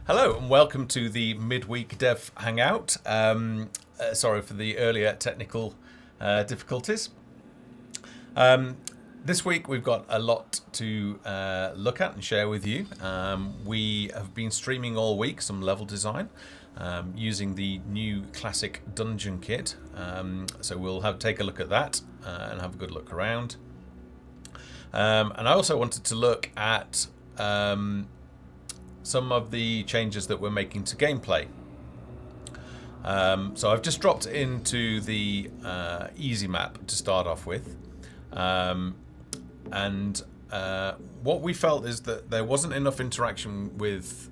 Hello and welcome to the midweek dev hangout. Sorry for the earlier technical difficulties. This week we've got a lot to look at and share with you. We have been streaming all week some level design using the new classic dungeon kit. So we'll take a look at that and have a good look around. And I also wanted to look at some of the changes that we're making to gameplay. So I've just dropped into the easy map to start off with. And what we felt is that there wasn't enough interaction with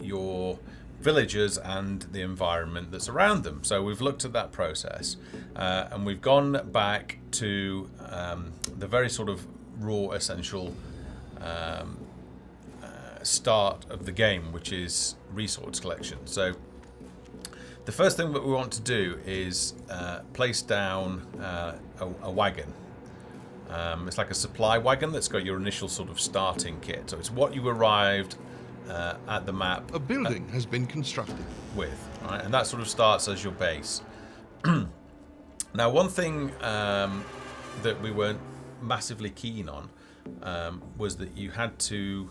your villagers and the environment that's around them. So we've looked at that process and we've gone back to the very sort of raw, essential start of the game, which is resource collection. So the first thing that we want to do is place down a wagon. It's like a supply wagon that's got your initial sort of starting kit. So it's what you arrived at the map. A building has been constructed. With, right? And that sort of starts as your base. Now, one thing that we weren't massively keen on was that you had to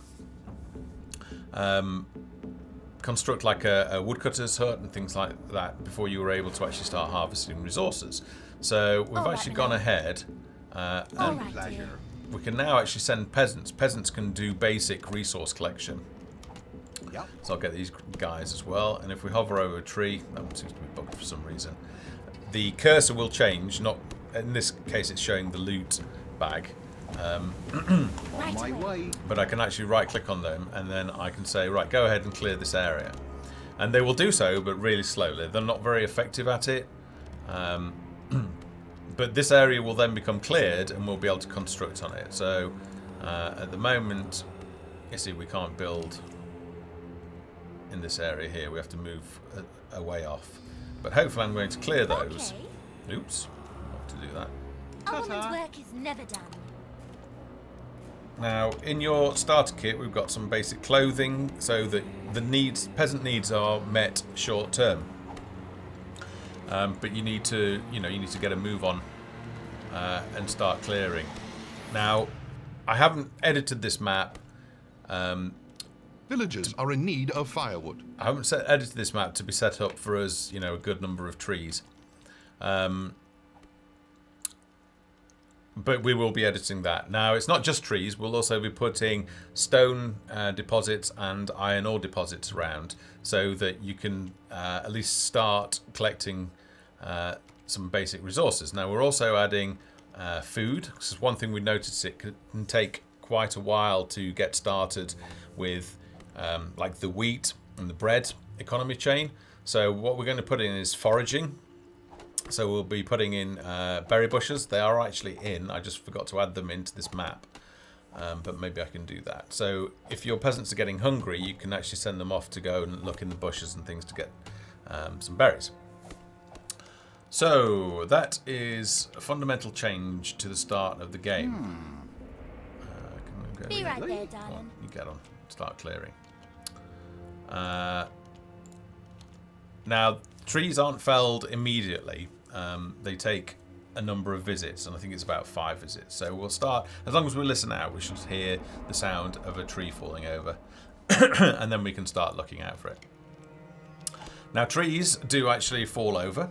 construct like a woodcutter's hut and things like that before you were able to actually start harvesting resources. So we've actually gone ahead and we can now actually send peasants. Peasants can do basic resource collection. Yep. So I'll get these guys as well. And if we hover over a tree, that one seems to be bugged for some reason. The cursor will change. Not in this case, it's showing the loot bag. On my way. But I can actually right-click on them, and then I can say, right, go ahead and clear this area. And they will do so, but really slowly. They're not very effective at it. But this area will then become cleared, and we'll be able to construct on it. So at the moment, you see, we can't build in this area here. We have to move a way off. But hopefully I'm going to clear those. Okay. Oops, not to do that. A woman's work is never done. Now, in your starter kit, we've got some basic clothing, so that the peasant needs are met short term. But you need to get a move on and start clearing. Now, I haven't edited this map. Villagers are in need of firewood. I haven't edited this map to be set up for us, a good number of trees. But we will be editing that. Now, it's not just trees. We'll also be putting stone deposits and iron ore deposits around so that you can at least start collecting some basic resources. Now, we're also adding food. This is one thing we noticed. It can take quite a while to get started with like the wheat and the bread economy chain. So what we're going to put in is foraging. So we'll be putting in berry bushes. They are actually in. I just forgot to add them into this map. But maybe I can do that. So if your peasants are getting hungry, you can actually send them off to go and look in the bushes and things to get some berries. So that is a fundamental change to the start of the game. Can we go Be right there, darling. you get on. Start clearing. Now, trees aren't felled immediately. They take a number of visits, and I think it's about 5 visits. So we'll start, as long as we listen out, we should hear the sound of a tree falling over. And then we can start looking out for it. Now, trees do actually fall over,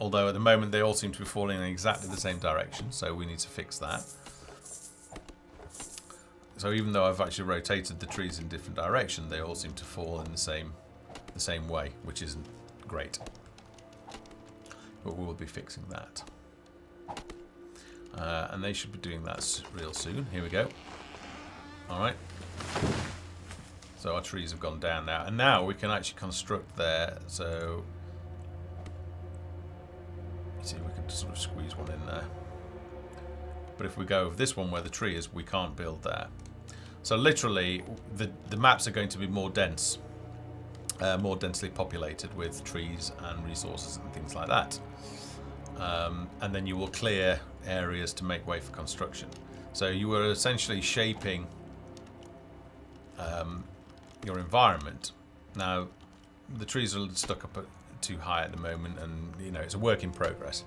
although at the moment they all seem to be falling in exactly the same direction, so we need to fix that. So even though I've actually rotated the trees in different directions, they all seem to fall in the same way, which isn't great. But we will be fixing that. And they should be doing that real soon. Here we go. Alright. So our trees have gone down now. And now we can actually construct there. So, you see, we can sort of squeeze one in there. But if we go over this one where the tree is, we can't build there. So literally, the maps are going to be more dense. More densely populated with trees and resources and things like that. And then you will clear areas to make way for construction. So you were essentially shaping your environment. Now, the trees are stuck up too high at the moment, and you know it's a work in progress.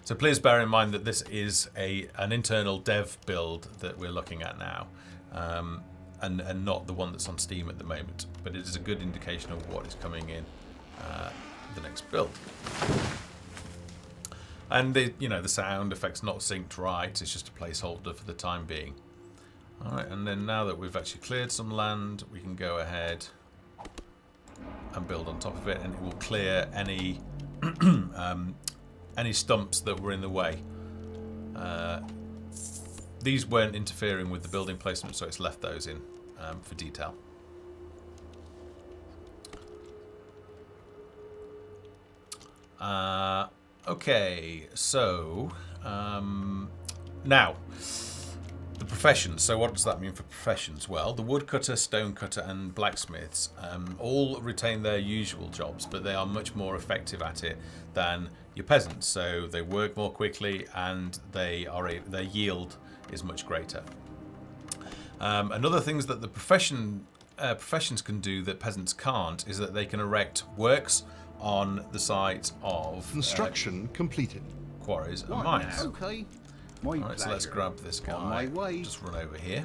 So please bear in mind that this is an internal dev build that we're looking at now, and not the one that's on Steam at the moment. But it is a good indication of what is coming in the next build. And the sound effect's not synced right. It's just a placeholder for the time being. All right, and then now that we've actually cleared some land, we can go ahead and build on top of it, and it will clear any any stumps that were in the way. These weren't interfering with the building placement, so it's left those in for detail. Okay, so now the professions. So what does that mean for professions? Well, the woodcutter, stonecutter and blacksmiths all retain their usual jobs, but they are much more effective at it than your peasants. So they work more quickly, and their yield is much greater. Another things that the professions can do that peasants can't is that they can erect works on the site of Construction completed. quarries and mines. Okay. Alright, so let's grab this guy. On my way. Just run over here.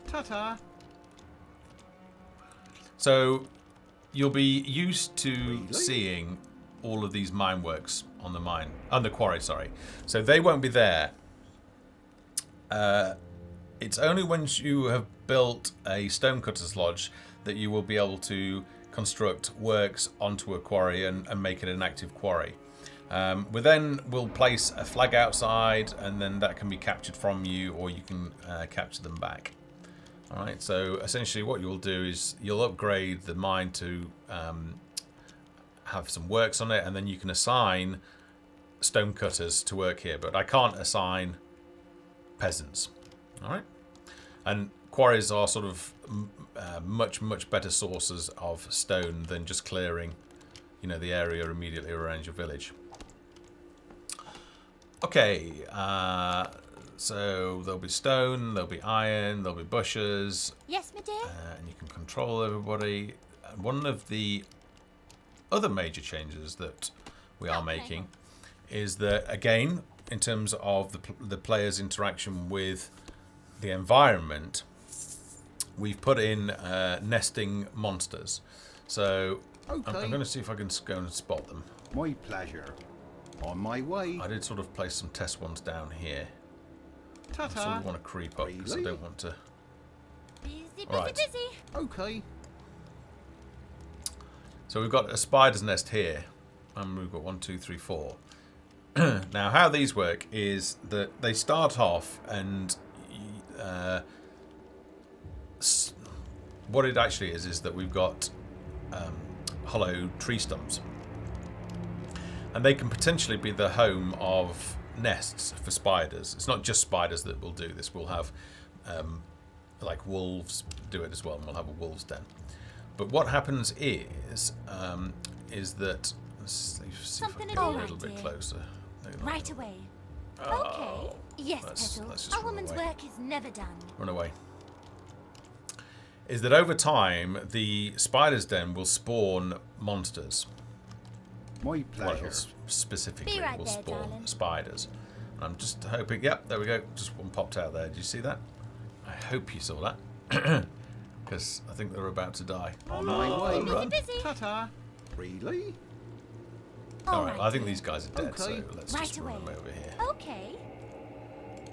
Ta-ta. So you'll be used to seeing all of these mine works on the quarry, sorry. So they won't be there. It's only once you have built a stonecutter's lodge that you will be able to construct works onto a quarry and make it an active quarry. We'll place a flag outside, and then that can be captured from you, or you can capture them back. Alright, so essentially what you'll do is you'll upgrade the mine to have some works on it, and then you can assign stonecutters to work here, but I can't assign peasants. Alright? And quarries are sort of much better sources of stone than just clearing, the area immediately around your village. Okay, so there'll be stone, there'll be iron, there'll be bushes. Yes, my dear. And you can control everybody. One of the other major changes that we are making is that, again, in terms of the player's interaction with the environment, we've put in nesting monsters. So I'm going to see if I can go and spot them. My pleasure. On my way. I did sort of place some test ones down here. Ta-ta. I sort of want to creep up because I don't want to... Busy. Right. Okay. So we've got a spider's nest here, and we've got 1, 2, 3, 4. Now, how these work is that they start off, and what it actually is that we've got hollow tree stumps, and they can potentially be the home of nests for spiders. It's not just spiders that will do this. We'll have like wolves do it as well, and we'll have a wolves den. But what happens is that, let's see if I can get a little bit closer. Right away. Oh, Okay. Yes, let's Petal. just A run woman's away. work is never done. Run away. Is that over time the spider's den will spawn monsters. My pleasure. Well, specifically Be right will there, spawn darling. spiders. And I'm just hoping... Yep, there we go. Just one popped out there. Did you see that? I hope you saw that. Because I think they're about to die. On my way. Run. Busy. Ta-ta. Really? Alright, I think these guys are dead, Okay. so let's Right just run them away. over here. Okay.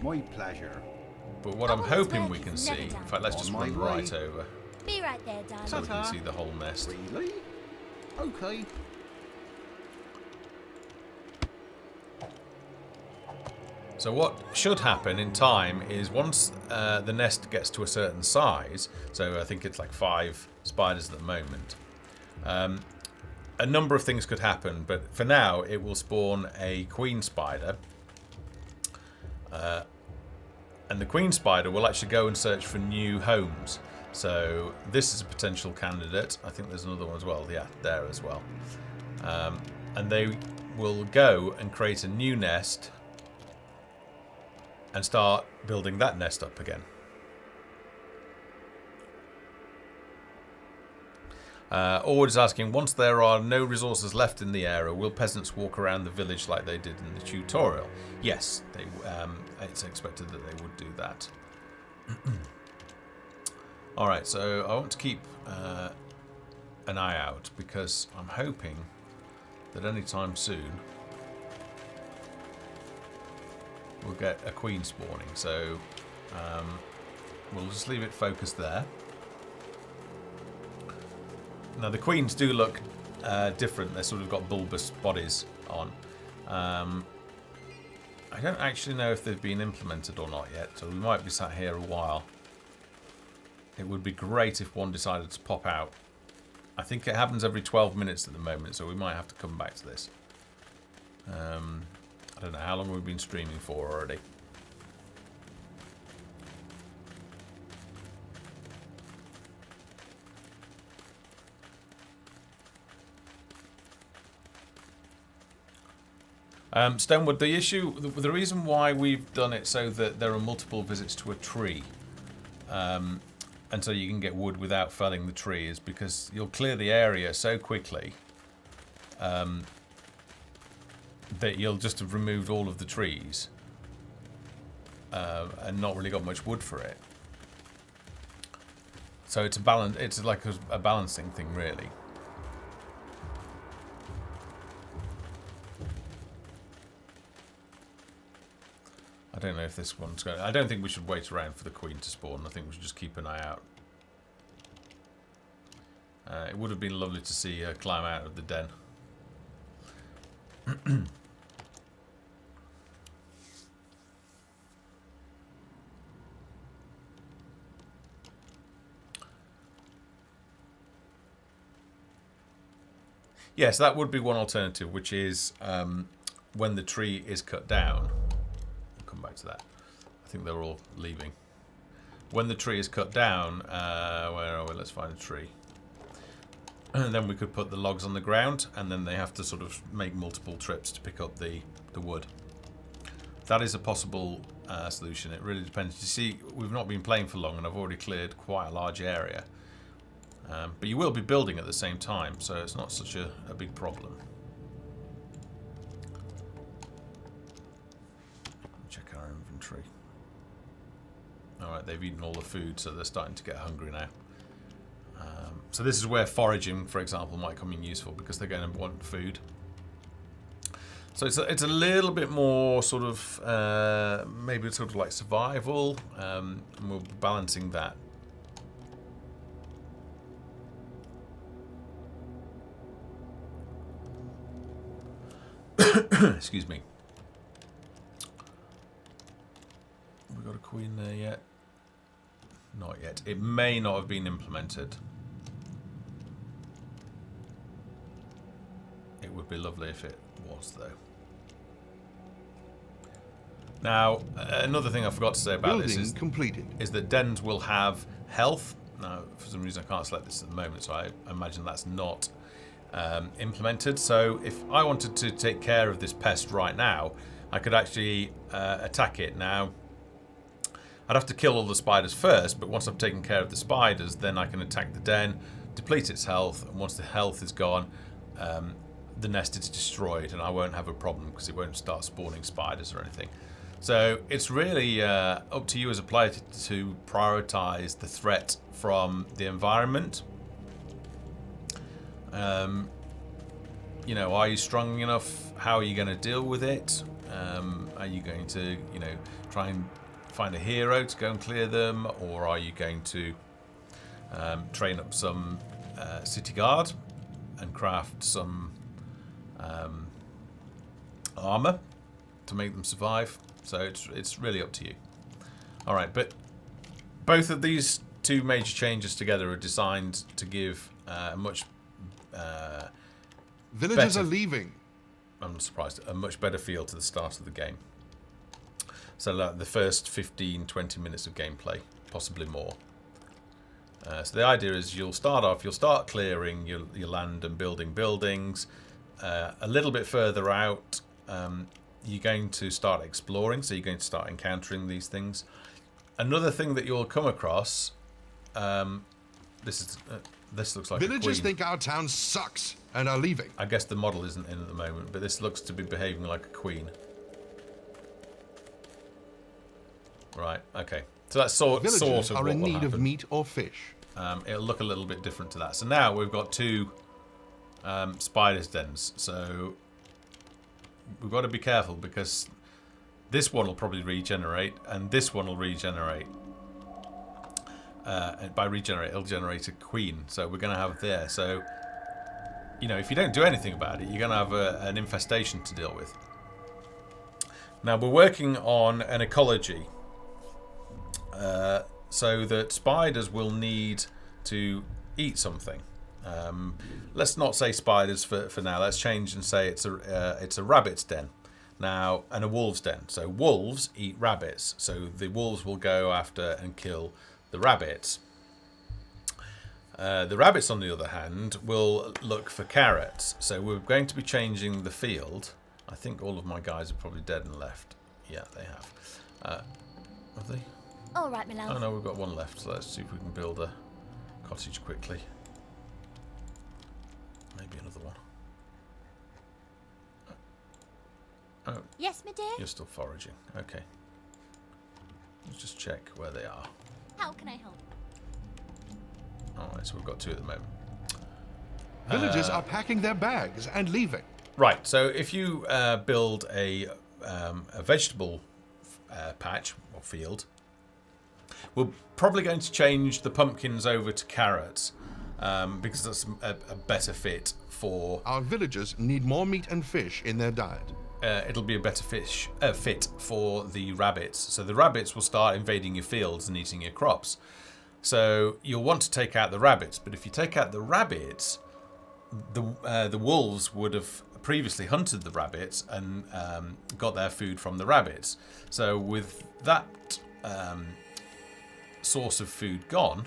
My pleasure. But what A I'm woman's hoping work we can is see... never In done. fact, let's just On run my way. right over Be right there, darling. so we can Ta-ta. see the whole nest. Really? Okay. So what should happen in time is once the nest gets to a certain size, so I think it's like 5 spiders at the moment, a number of things could happen, but for now it will spawn a queen spider, and the queen spider will actually go and search for new homes. So this is a potential candidate. I think there's another one as well. Yeah, there as well. And they will go and create a new nest and start building that nest up again. Orward is asking, once there are no resources left in the area, will peasants walk around the village like they did in the tutorial? Yes, it's expected that they would do that. Alright, so I want to keep an eye out, because I'm hoping that anytime soon we'll get a queen spawning. So we'll just leave it focused there. Now the queens do look different. They've sort of got bulbous bodies on. I don't actually know if they've been implemented or not yet, so we might be sat here a while. It would be great if one decided to pop out. I think it happens every 12 minutes at the moment, so we might have to come back to this. I don't know how long we've been streaming for already. Stonewood, the reason why we've done it so that there are multiple visits to a tree, and so you can get wood without felling the tree, is because you'll clear the area so quickly that you'll just have removed all of the trees and not really got much wood for it. So it's a balance. It's like a balancing thing, really. I don't know if this one's going. I don't think we should wait around for the queen to spawn. I think we should just keep an eye out. It would have been lovely to see her climb out of the den. Yes, that would be one alternative, which is when the tree is cut down. I'll come back to that. I think they're all leaving. When the tree is cut down, where are we? Let's find a tree. And then we could put the logs on the ground, and then they have to sort of make multiple trips to pick up the wood. That is a possible solution. It really depends. You see, we've not been playing for long, and I've already cleared quite a large area. But you will be building at the same time, so it's not such a big problem. Check our inventory. Alright, they've eaten all the food, so they're starting to get hungry now. So this is where foraging, for example, might come in useful, because they're going to want food. So it's a little bit more sort of, maybe it's sort of like survival, and we're balancing that. Excuse me. Have we got a queen there yet? Not yet. It may not have been implemented. It would be lovely if it was, though. Now, another thing I forgot to say about this is that dens will have health. Now, for some reason I can't select this at the moment, so I imagine that's not implemented. So if I wanted to take care of this pest right now, I could actually attack it. Now, I'd have to kill all the spiders first, but once I've taken care of the spiders, then I can attack the den, deplete its health, and once the health is gone, the nest is destroyed, and I won't have a problem because it won't start spawning spiders or anything. So it's really up to you as a player to prioritize the threat from the environment. You know, are you strong enough? How are you going to deal with it? Are you going to, you know, try and find a hero to go and clear them, or are you going to train up some city guard and craft some armor to make them survive? So it's really up to you. All right, but both of these two major changes together are designed to give a much Villagers are leaving. I'm surprised. A much better feel to the start of the game. So like the first 15-20 minutes of gameplay, possibly more. So the idea is you'll start clearing your land and building buildings. A little bit further out, you're going to start exploring, so you're going to start encountering these things. Another thing that you'll come across, this is This looks like Villagers a queen. think our town sucks and are leaving. I guess the model isn't in at the moment, but this looks to be behaving like a queen. Right, okay. So that's sort of Villagers what are in will need of happen. meat or fish. It'll look a little bit different to that. So now we've got two spiders' dens. So we've got to be careful because this one will probably regenerate and this one will regenerate. And by regenerate, it'll generate a queen. So we're going to have there. So, you know, if you don't do anything about it, you're going to have an infestation to deal with. Now we're working on an ecology. So that spiders will need to eat something. Let's not say spiders for now. Let's change and say it's a rabbit's den now and a wolf's den. So wolves eat rabbits. So the wolves will go after and kill the rabbits. The rabbits, on the other hand, will look for carrots. So we're going to be changing the field. I think all of my guys are probably dead and left. Yeah, they have. Have they? All right, my love. Oh no, we've got one left, so let's see if we can build a cottage quickly. Maybe another one. Oh, Yes, my dear. you're still foraging. Okay. Let's just check where they are. How can I help? Alright, so we've got two at the moment. Villagers are packing their bags and leaving. Right, so if you build a vegetable patch or field, we're probably going to change the pumpkins over to carrots because that's a better fit for... Our villagers need more meat and fish in their diet. it'll be a better fit for the rabbits. So the rabbits will start invading your fields and eating your crops. So you'll want to take out the rabbits. But if you take out the rabbits, the wolves would have previously hunted the rabbits and got their food from the rabbits. So with that source of food gone,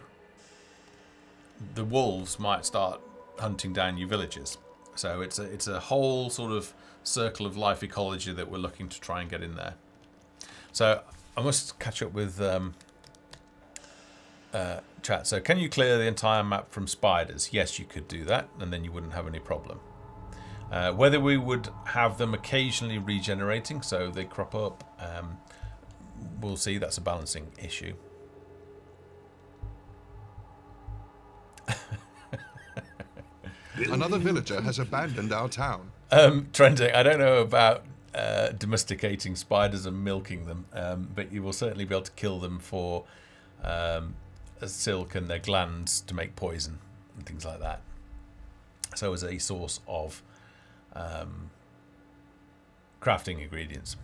the wolves might start hunting down your villagers. So it's a whole sort of circle of life ecology that we're looking to try and get in there. So I must catch up with chat. So can you clear the entire map from spiders? Yes, you could do that, and then you wouldn't have any problem. Whether we would have them occasionally regenerating, so they crop up, we'll see. That's a balancing issue. Another villager has abandoned our town. Trending. I don't know about domesticating spiders and milking them, but you will certainly be able to kill them for silk and their glands to make poison and things like that. So as a source of crafting ingredients.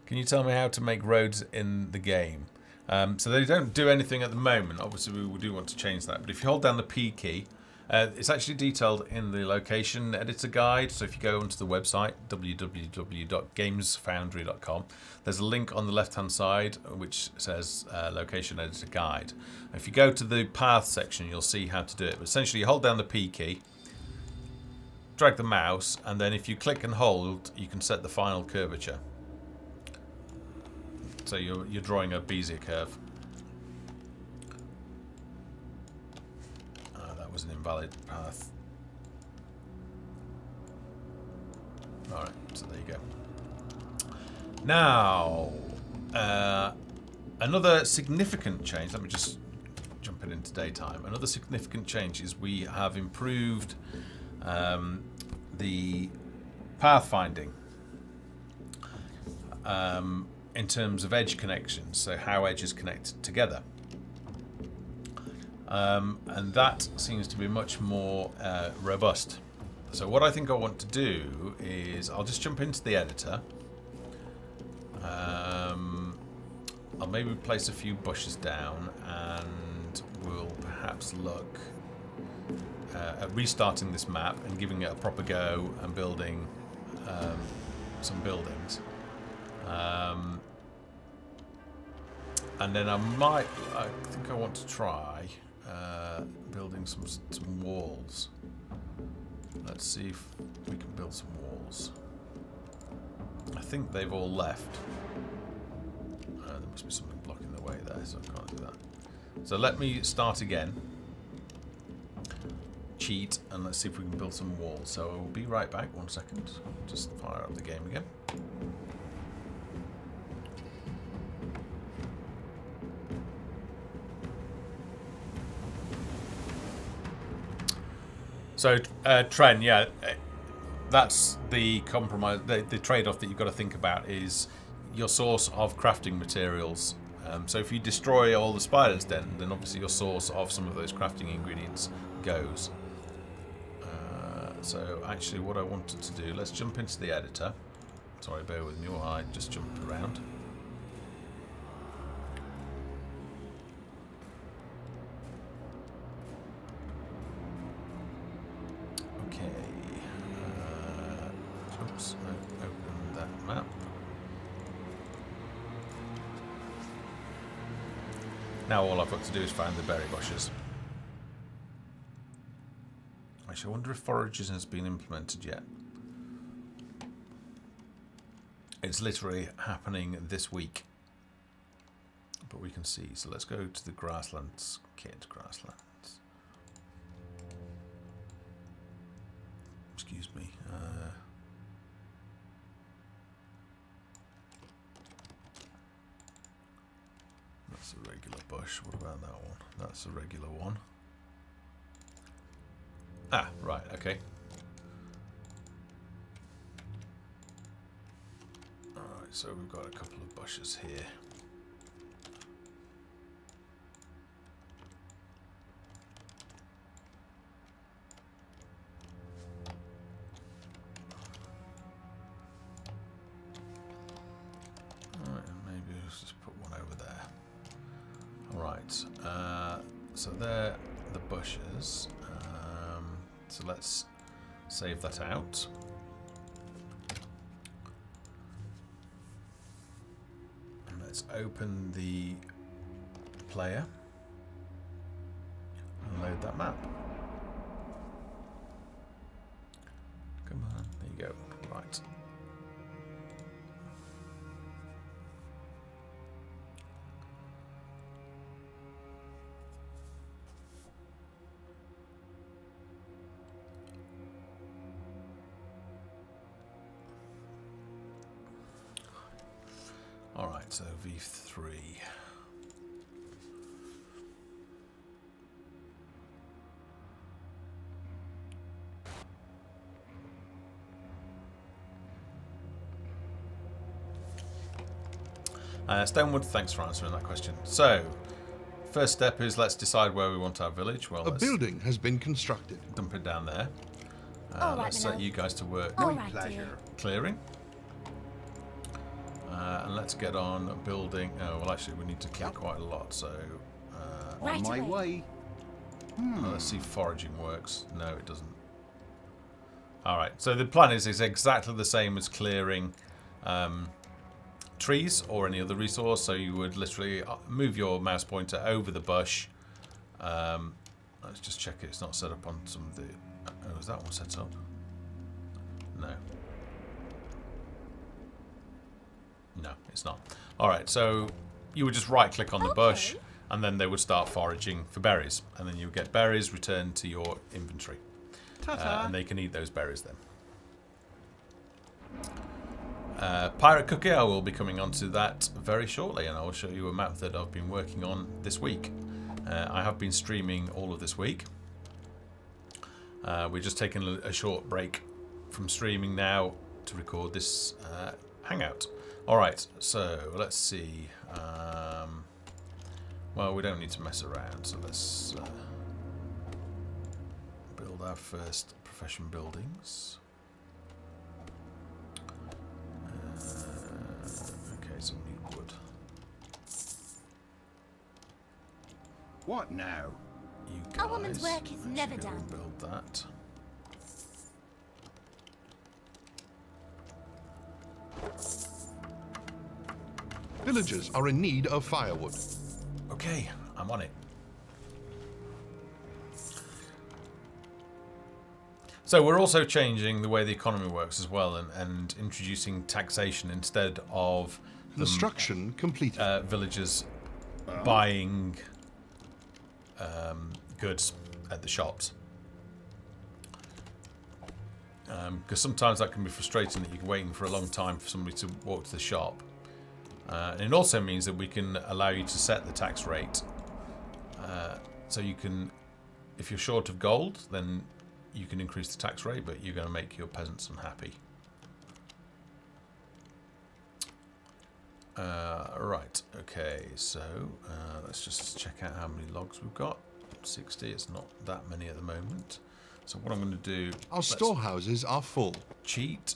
Can you tell me how to make roads in the game? So they don't do anything at the moment. Obviously, we do want to change that. But if you hold down the P key, it's actually detailed in the location editor guide. So if you go onto the website, www.gamesfoundry.com, there's a link on the left-hand side which says location editor guide. If you go to the path section, you'll see how to do it. But essentially, you hold down the P key, drag the mouse, and then if you click and hold, you can set the final curvature. So you're drawing a Bezier curve. That was an invalid path. Alright, so there you go. Now, another significant change, let me just jump it into daytime. Another significant change is we have improved the pathfinding. In terms of edge connections, so how edges connect together. And that seems to be much more robust. So what I think I want to do is, I'll just jump into the editor. I'll maybe place a few bushes down, and we'll perhaps look at restarting this map and giving it a proper go and building some buildings. And then I think I want to try building some walls. Let's see if we can build some walls. I think they've all left. There must be something blocking the way there, so I can't do that. So let me start again. Cheat, and let's see if we can build some walls. So I'll be right back. 1 second. Just fire up the game again. So, Tren, yeah, that's the compromise. The trade-off that you've got to think about is your source of crafting materials. So if you destroy all the spiders, then obviously your source of some of those crafting ingredients goes. So actually, what I wanted to do, let's jump into the editor. Sorry, bear with me while I just jump around. Oops, open that map. Now all I've got to do is find the berry bushes. Actually, I wonder if foraging has been implemented yet. It's literally happening this week. But we can see. So let's go to the grasslands kit. Grasslands. Excuse me. That's a regular bush. What about that one? That's a regular one. Ah, right, okay. Alright, so we've got a couple of bushes here. So they're the bushes. So let's save that out. And let's open the player and load that map. Come on, there you go. Right. Alright, so V3. Stonewood, thanks for answering that question. So, first step is let's decide where we want our village. Well, A building has been constructed. Dump it down there. All right, let's set you guys to work All My right, pleasure. dear. clearing. And let's get on building. Oh, well, actually, we need to clear quite a lot. So, On Right my away. way. let's see if foraging works. No, it doesn't. All right. So the plan is exactly the same as clearing trees or any other resource. So you would literally move your mouse pointer over the bush. Let's just check it's not set up on some of the. Oh, is that one set up? No. No, it's not. All right, so you would just right-click on the bush, and then they would start foraging for berries, and then you would get berries returned to your inventory, and they can eat those berries then. Pirate Cookie, I will be coming onto that very shortly, and I will show you a map that I've been working on this week. I have been streaming all of this week. We're just taking a short break from streaming now to record this Hangout. Alright, so let's see. Well, we don't need to mess around, so let's build our first profession buildings. Okay, so we need wood. What now? You A woman's guys, work is let's never go and done. build that. Villagers are in need of firewood. Okay, I'm on it. So we're also changing the way the economy works as well, and introducing taxation instead of Construction completed. villagers buying goods at the shops. Because sometimes that can be frustrating that you're waiting for a long time for somebody to walk to the shop. And it also means that we can allow you to set the tax rate. So you can, if you're short of gold, then you can increase the tax rate, but you're going to make your peasants unhappy. Right, okay, so let's just check out how many logs we've got. 60, it's not that many at the moment. So what I'm going to do... Our storehouses are full. Cheat.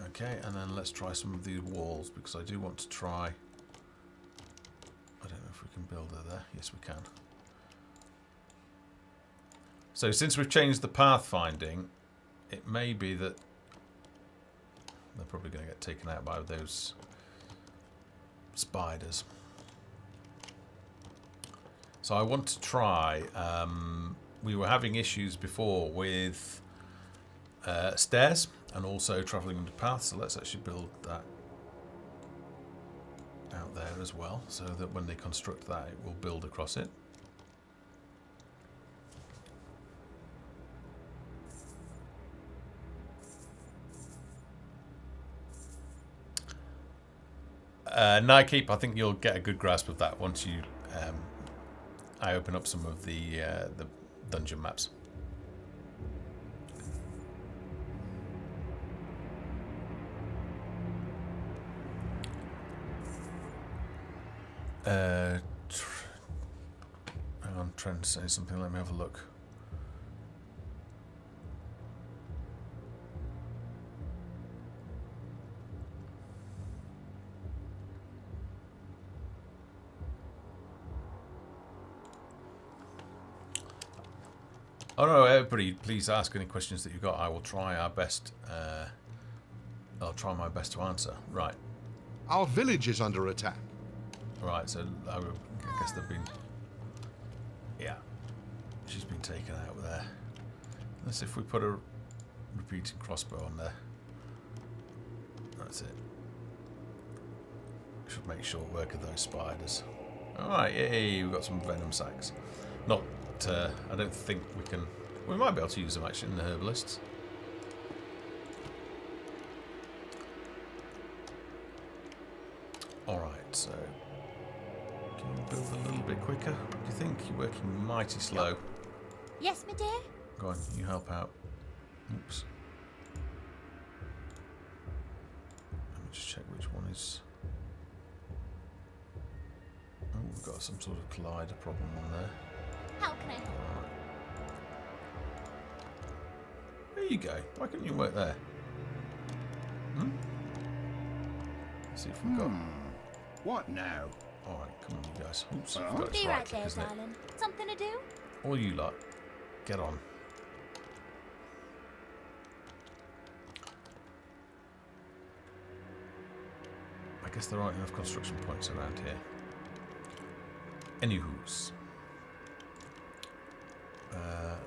Okay, and then let's try some of these walls, because I do want to try... I don't know if we can build it there. Yes, we can. So since we've changed the pathfinding, it may be that they're probably going to get taken out by those spiders. So I want to try... we were having issues before with stairs and also travelling under paths, so let's actually build that out there as well, so that when they construct that, it will build across it. Nightkeep, I think you'll get a good grasp of that once you I open up some of the dungeon maps. Hang on, I'm trying to say something. Let me have a look. Oh no, everybody, please ask any questions that you've got. I will try our best. I'll try my best to answer. Right. Our village is under attack. Right, so I guess they've been... Yeah. She's been taken out there. Let's see if we put a repeating crossbow on there. That's it. Should make short work of those spiders. Alright, yay, we've got some venom sacs. Not... I don't think we can... We might be able to use them actually in the herbalists. Alright, so... Can you build a little bit quicker? Do you think? You're working mighty slow. Yes, my dear? Go on, you help out. Oops. Let me just check which one is... Oh, we've got some sort of collider problem on there. How can I help? There you go. Why couldn't you work there? Hmm? Let's see if we've got... What now? Alright, come on you guys. Oops, Well, I've got Be it's right right there, click, isn't it? darling. Something to do? All you lot, get on. I guess there aren't enough construction points around here. Anywho's.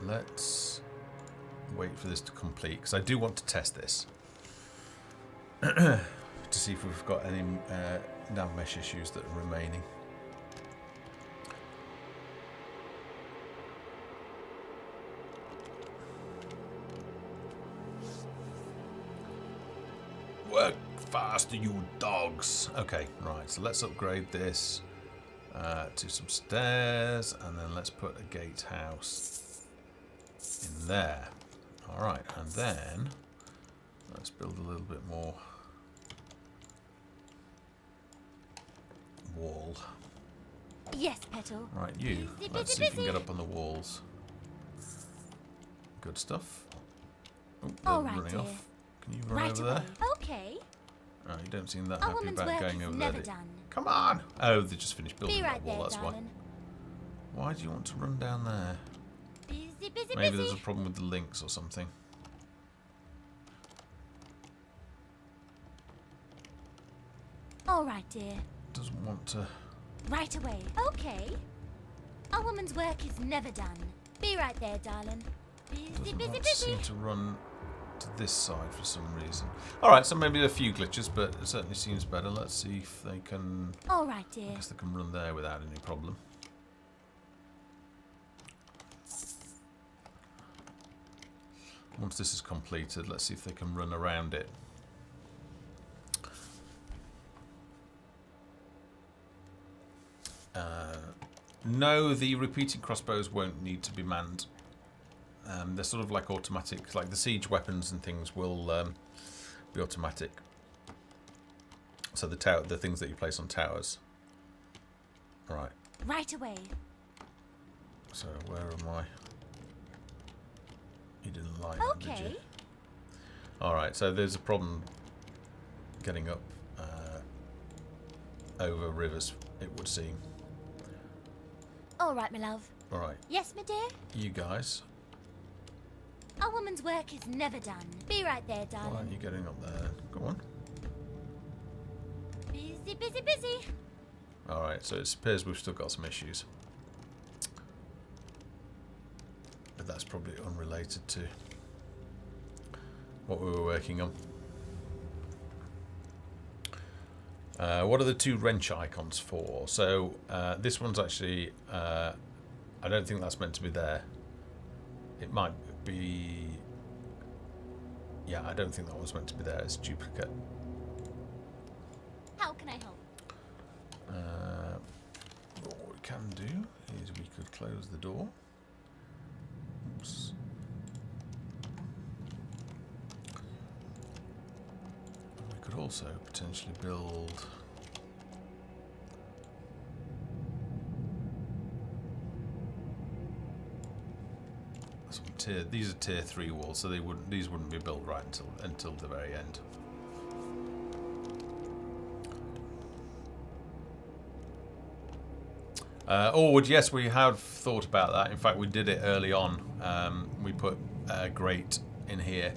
Let's wait for this to complete, because I do want to test this. To see if we've got any nav mesh issues that are remaining. Work faster, you dogs. Okay, right, so let's upgrade this to some stairs, and then let's put a gatehouse in there. Alright, and then let's build a little bit more wall. Yes, Petal. Right, you. Busy, Let's busy, see if you can busy. get up on the walls. Good stuff. Oh, All they're right, running dear. off. Can you run Right over away. there? Okay. Oh, you don't seem that A happy woman's about work going is over there. never done. Come on! Oh, they just finished building Be that right wall, there, that's darling. why. Why do you want to run down there? Busy, busy, Maybe busy. there's a problem with the links or something. All right, dear. Doesn't want to... Right away. Okay. A woman's work is never done. Be right there, darling. Busy, Doesn't busy, want to busy. seem to run to this side for some reason. Alright, so maybe a few glitches, but it certainly seems better. Let's see if they can... All right, I dear. guess they can run there without any problem. once this is completed, let's see if they can run around it. No, the repeating crossbows won't need to be manned. They're sort of like automatic, like the siege weapons and things will be automatic. So the things that you place on towers. Right. Right away. So where am I? You didn't like that, did you? All right. So there's a problem getting up over rivers, it would seem. All right, my love. All right. Yes, my dear? You guys. A woman's work is never done. Be right there, darling. Why aren't you getting up there? Go on. Busy, busy, busy. All right. So it appears we've still got some issues. But that's probably unrelated to what we were working on. What are the two wrench icons for? So this one's actually, I don't think that's meant to be there. It might be, yeah, I don't think that was meant to be there. It's a duplicate. How can I help? What we can do is we could close the door. Oops. We could also potentially build some tier. These are tier 3 walls, so these wouldn't be built right until the very end. Yes, we have thought about that. In fact, we did it early on. We put a grate in here.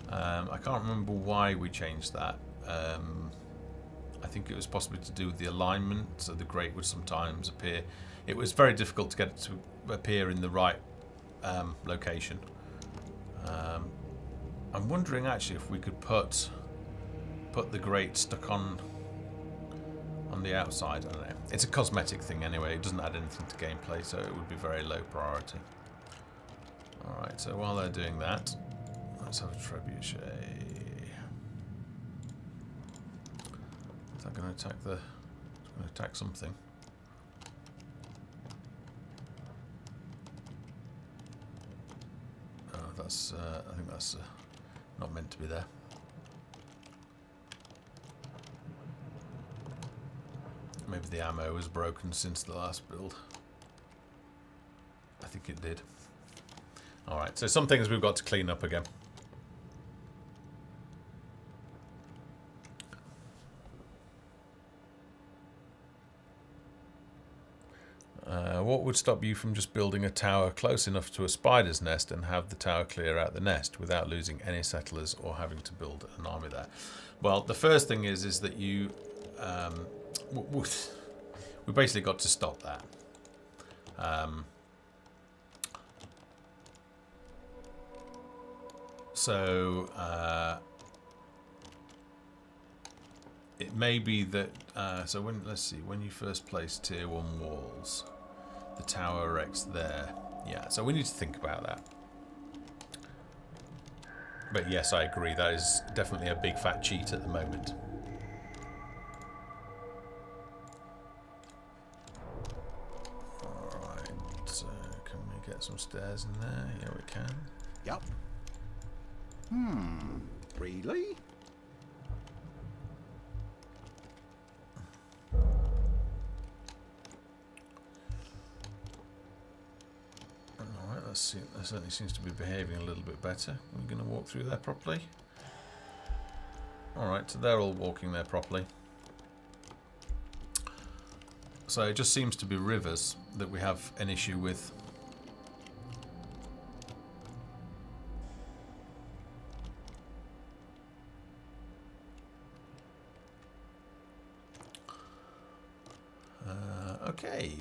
I can't remember why we changed that. I think it was possibly to do with the alignment, so the grate would sometimes appear. It was very difficult to get it to appear in the right location. I'm wondering actually if we could put the grate stuck on the outside. I don't know. It's a cosmetic thing anyway. It doesn't add anything to gameplay, so it would be very low priority. Alright, so while they're doing that, let's have a trebuchet. Is that going to attack the... It's going to attack something. Oh, that's... I think that's not meant to be there. Maybe the ammo was broken since the last build. I think it did. Alright, so some things we've got to clean up again. What would stop you from just building a tower close enough to a spider's nest and have the tower clear out the nest without losing any settlers or having to build an army there? Well, the first thing is that you... we basically got to stop that. It may be that so let's see, when you first place tier 1 walls, the tower erects there. Yeah, so we need to think about that. But yes, I agree, that is definitely a big fat cheat at the moment. Get some stairs in there. Yeah, we can. Yep. Really? Alright, let's see. That certainly seems to be behaving a little bit better. We're going to walk through there properly. Alright, so they're all walking there properly. So it just seems to be rivers that we have an issue with. Okay.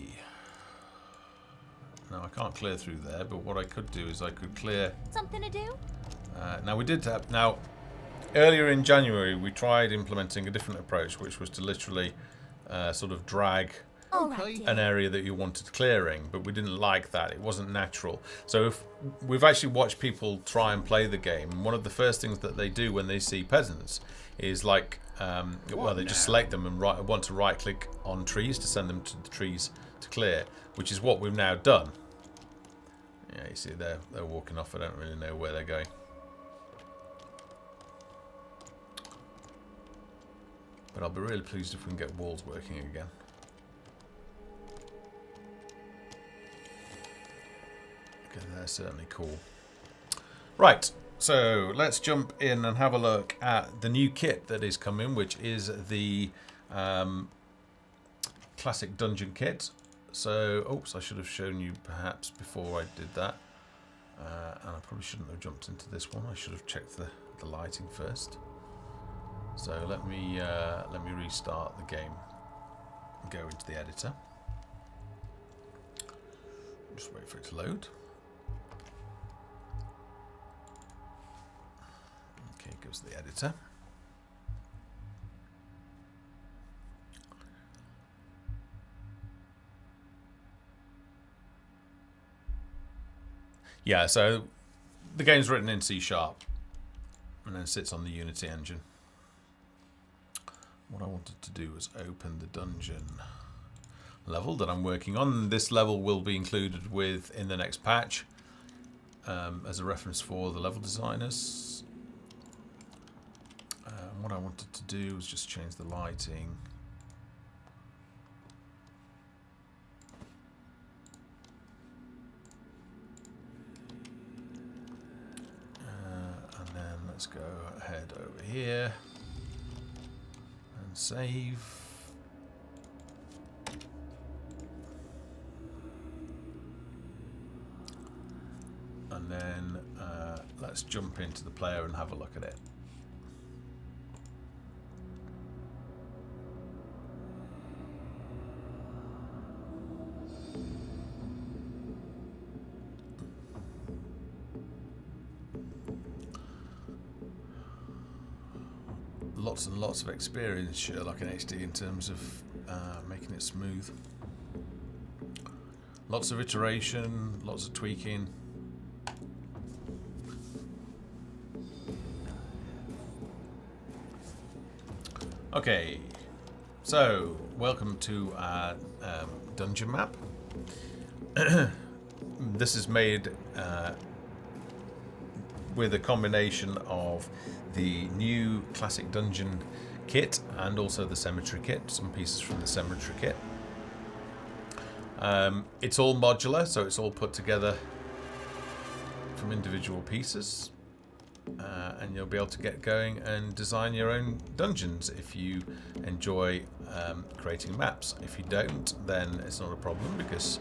Now I can't clear through there, but what I could do is I could clear... Something to do? Now we did have... Now, earlier in January we tried implementing a different approach, which was to literally sort of drag All right, Okay. dear. an area that you wanted clearing, but we didn't like that. It wasn't natural. So if we've actually watched people try and play the game, and one of the first things that they do when they see peasants is like, well, they just now? select them and want to right click on trees to send them to the trees to clear, which is what we've now done. Yeah, you see they're walking off. I don't really know where they're going. But I'll be really pleased if we can get walls working again. Okay, they're certainly cool. Right, so let's jump in and have a look at the new kit that is coming, which is the classic dungeon kit. So, oops, I should have shown you perhaps before I did that. And I probably shouldn't have jumped into this one. I should have checked the lighting first. So let me restart the game and go into the editor. Just wait for it to load. Okay, it goes to the editor. Yeah, so the game's written in C# and then sits on the Unity engine. What I wanted to do was open the dungeon level that I'm working on. This level will be included in the next patch as a reference for the level designers. What I wanted to do was just change the lighting. And then let's go ahead over here and save. And then let's jump into the player and have a look at it. Lots and lots of experience, Sherlock in HD, in terms of making it smooth. Lots of iteration, lots of tweaking. Okay, so welcome to our dungeon map. This is made with a combination of the new classic dungeon kit and also the cemetery kit, some pieces from the cemetery kit. It's all modular, so it's all put together from individual pieces, and you'll be able to get going and design your own dungeons if you enjoy creating maps. If you don't, then it's not a problem, because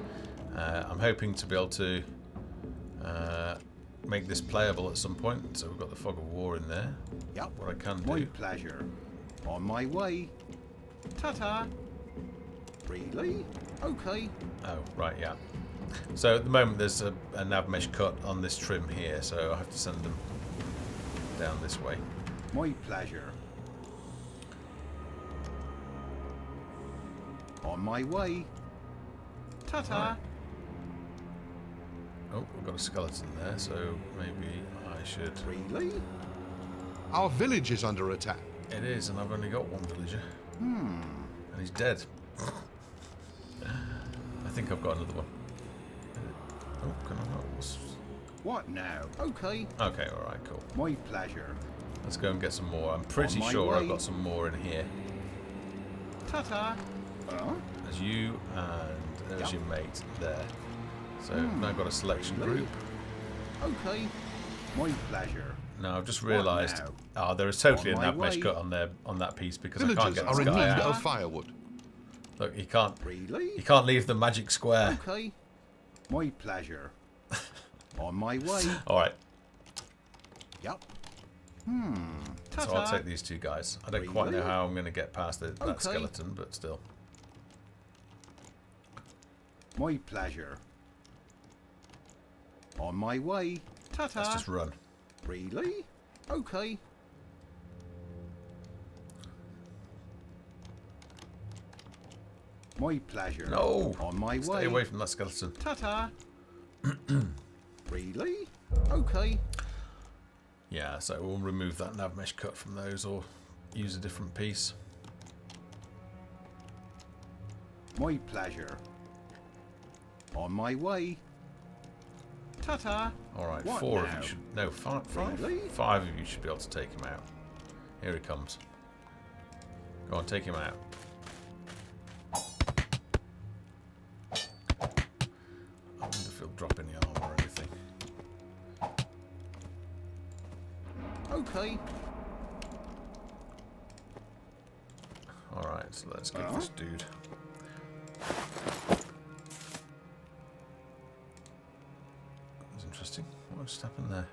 I'm hoping to be able to make this playable at some point. So we've got the Fog of War in there. Yep. What I can My do. pleasure. On my way. Ta-ta. Really? Okay. Oh, right, yeah. So at the moment there's a nav mesh cut on this trim here, so I have to send them down this way. My pleasure. On my way. Ta-ta. Right. Oh, we've got a skeleton there, so maybe I should... Really? Our village is under attack. It is, and I've only got one villager. And he's dead. I think I've got another one. Oh, can I not? What now? Okay. Okay, alright, cool. My pleasure. Let's go and get some more. I'm pretty my sure I've way. got some more in here. Ta-ta. There's you, and there's Yep. your mate there. So now I've got a selection group. Okay. My pleasure. Now I've just realised, now? there is totally a On my nav mesh way. cut on there on that piece, because I can't Villagers get are this in guy need out. of firewood. Look, you can't Really? leave the magic square. Okay. My pleasure. On my way. All right, Yep. so I'll take these two guys. I don't quite know Really? how I'm going to get past that Okay. skeleton, but still. My pleasure. On my way. Ta-ta. Let's just run. Really? Okay. My pleasure. No! On my Stay way. away from that skeleton. Ta-ta. Really? Okay. Yeah, so we'll remove that nav mesh cut from those or use a different piece. My pleasure. On my way. Ta-ta. Alright, What 4 now? of you should... No, five? Really? 5 of you should be able to take him out. Here he comes. Go on, take him out. I wonder if he'll drop any armor or anything. Okay. Alright, so let's give this dude... That was interesting. What just happened there?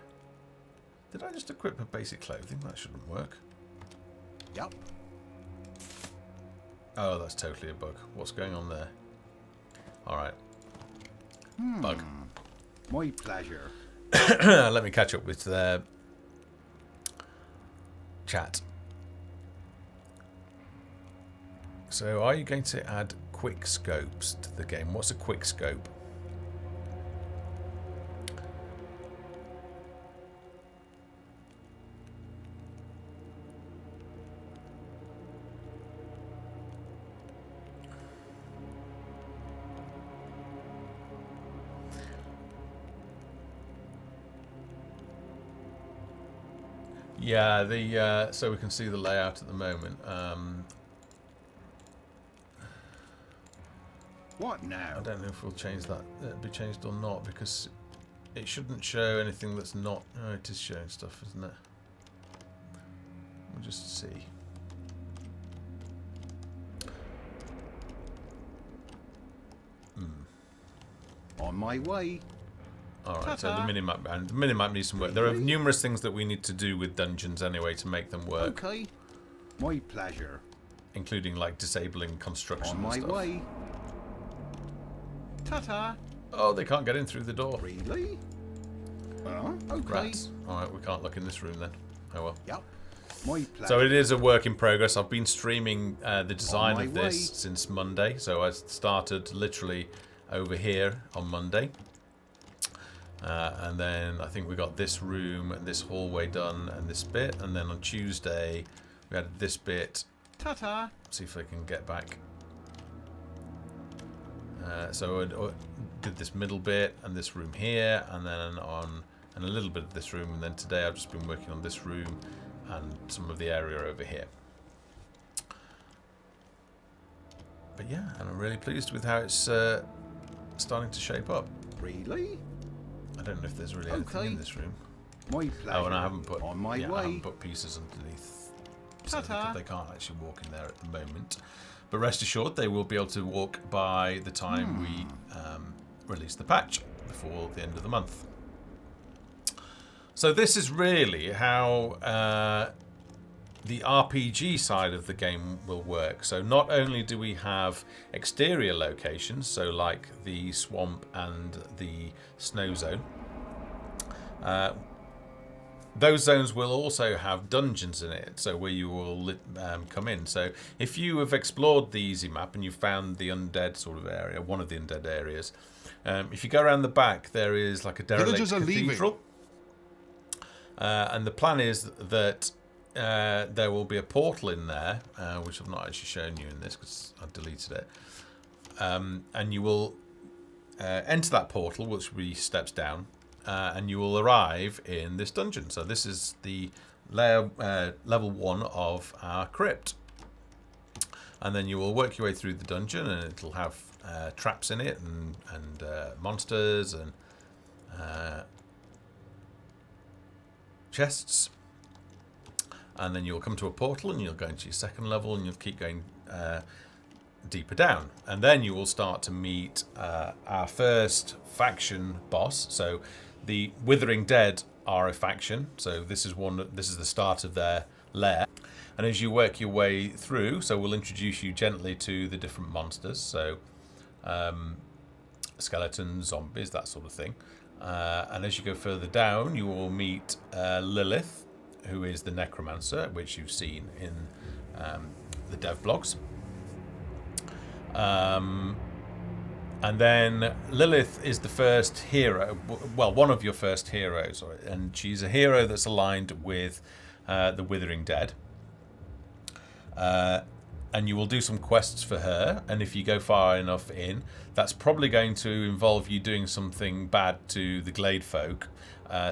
Did I just equip a basic clothing? That shouldn't work. Yep. Oh, that's totally a bug. What's going on there? Alright. Bug. My pleasure. Let me catch up with chat. So, are you going to add quick scopes to the game? What's a quick scope? Yeah, so we can see the layout at the moment. What now? I don't know if we'll change that. It'll be changed or not because it shouldn't show anything that's not. Oh, it is showing stuff, isn't it? We'll just see. On my way. Alright, so the minimap, and the minimap needs some work. There are numerous things that we need to do with dungeons anyway to make them work, Okay. My pleasure. including like disabling construction On and my stuff. way. Ta-ta. Oh, they can't get in through the door. Really? Okay. Rats. Alright, we can't look in this room then. Oh well. Yep. My pleasure. So it is a work in progress. I've been streaming the design my of this way. since Monday. So I started literally over here on Monday. And then I think we got this room and this hallway done and this bit. And then on Tuesday we had this bit. Ta-ta. See if I can get back. So I did this middle bit and this room here, and then and a little bit of this room, and then today I've just been working on this room and some of the area over here. But yeah, and I'm really pleased with how it's starting to shape up. Really? I don't know if there's really anything Okay. in this room. My pleasure. Oh, and I haven't put On my I haven't way. put pieces underneath, so Ta-ta. they can't actually walk in there at the moment. But rest assured, they will be able to walk by the time we release the patch before the end of the month. So this is really how the RPG side of the game will work. So not only do we have exterior locations, so like the swamp and the snow zone, those zones will also have dungeons in it, so where you will come in. So if you have explored the easy map and you found the undead sort of area, one of the undead areas, if you go around the back, there is like a derelict Villagers are leaving. cathedral. And the plan is that there will be a portal in there, which I've not actually shown you in this because I've deleted it. And you will enter that portal, which will be steps down, and you will arrive in this dungeon. So this is the level 1 of our crypt. And then you will work your way through the dungeon, and it'll have traps in it, and monsters, and chests. And then you'll come to a portal, and you'll go into your second level, and you'll keep going deeper down. And then you will start to meet our first faction boss. So the Withering Dead are a faction. So this is the start of their lair. And as you work your way through, so we'll introduce you gently to the different monsters. So skeletons, zombies, that sort of thing. And as you go further down, you will meet Lilith, who is the necromancer, which you've seen in the dev blogs. And then Lilith is the first hero, well, one of your first heroes, and she's a hero that's aligned with the Withering Dead. And you will do some quests for her, and if you go far enough in, that's probably going to involve you doing something bad to the Glade folk.